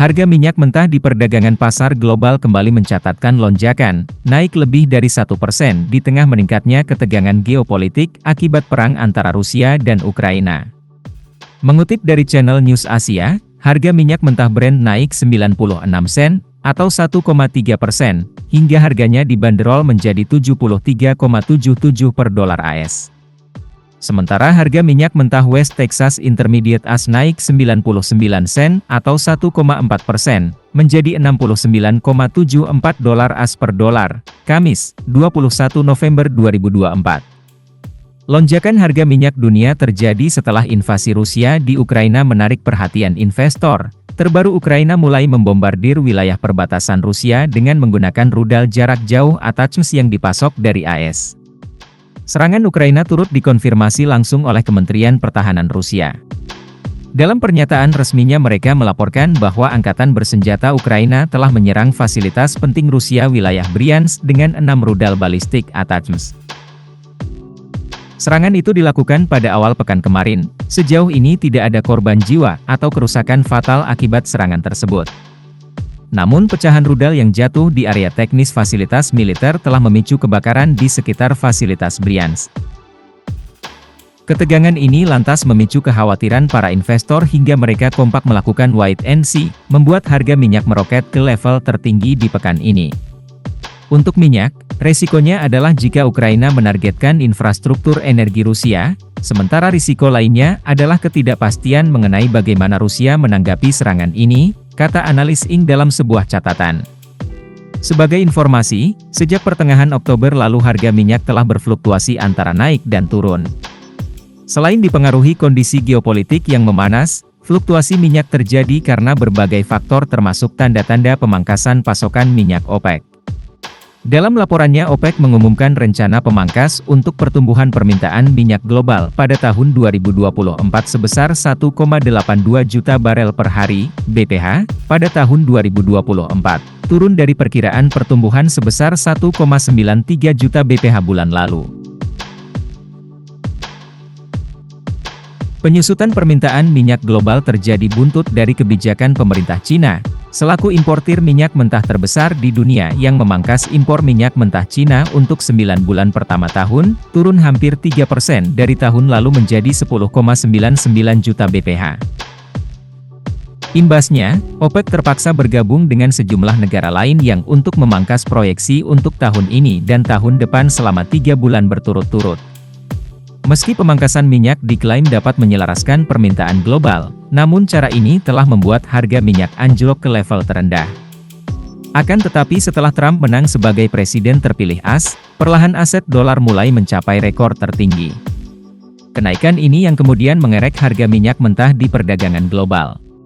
Harga minyak mentah di perdagangan pasar global kembali mencatatkan lonjakan, naik lebih dari 1% di tengah meningkatnya ketegangan geopolitik akibat perang antara Rusia dan Ukraina. Mengutip dari channel News Asia, harga minyak mentah Brent naik 96 sen, atau 1,3%, hingga harganya dibanderol menjadi 73,77 per dolar AS. Sementara harga minyak mentah West Texas Intermediate AS naik 99 sen, atau 1,4%, menjadi 69,74 dolar AS per dolar, Kamis, 21 November 2024. Lonjakan harga minyak dunia terjadi setelah invasi Rusia di Ukraina menarik perhatian investor. Terbaru Ukraina mulai membombardir wilayah perbatasan Rusia dengan menggunakan rudal jarak jauh ATACMS yang dipasok dari AS. Serangan Ukraina turut dikonfirmasi langsung oleh Kementerian Pertahanan Rusia. Dalam pernyataan resminya mereka melaporkan bahwa Angkatan Bersenjata Ukraina telah menyerang fasilitas penting Rusia wilayah Bryansk dengan 6 rudal balistik ATACMS. Serangan itu dilakukan pada awal pekan kemarin. Sejauh ini tidak ada korban jiwa atau kerusakan fatal akibat serangan tersebut. Namun pecahan rudal yang jatuh di area teknis fasilitas militer telah memicu kebakaran di sekitar fasilitas Bryansk. Ketegangan ini lantas memicu kekhawatiran para investor hingga mereka kompak melakukan wait and see, membuat harga minyak meroket ke level tertinggi di pekan ini. Untuk minyak, resikonya adalah jika Ukraina menargetkan infrastruktur energi Rusia, sementara risiko lainnya adalah ketidakpastian mengenai bagaimana Rusia menanggapi serangan ini, kata analis ING dalam sebuah catatan. Sebagai informasi, sejak pertengahan Oktober lalu harga minyak telah berfluktuasi antara naik dan turun. Selain dipengaruhi kondisi geopolitik yang memanas, fluktuasi minyak terjadi karena berbagai faktor termasuk tanda-tanda pemangkasan pasokan minyak OPEC. Dalam laporannya OPEC mengumumkan rencana pemangkas untuk pertumbuhan permintaan minyak global pada tahun 2024 sebesar 1,82 juta barel per hari, BPH, pada tahun 2024, turun dari perkiraan pertumbuhan sebesar 1,93 juta BPH bulan lalu. Penyusutan permintaan minyak global terjadi buntut dari kebijakan pemerintah Cina, selaku importir minyak mentah terbesar di dunia yang memangkas impor minyak mentah Cina untuk 9 bulan pertama tahun, turun hampir 3% dari tahun lalu menjadi 10,99 juta BPH. Imbasnya, OPEC terpaksa bergabung dengan sejumlah negara lain yang untuk memangkas proyeksi untuk tahun ini dan tahun depan selama 3 bulan berturut-turut. Meski pemangkasan minyak diklaim dapat menyelaraskan permintaan global, namun cara ini telah membuat harga minyak anjlok ke level terendah. Akan tetapi setelah Trump menang sebagai presiden terpilih AS, perlahan aset dolar mulai mencapai rekor tertinggi. Kenaikan ini yang kemudian mengerek harga minyak mentah di perdagangan global.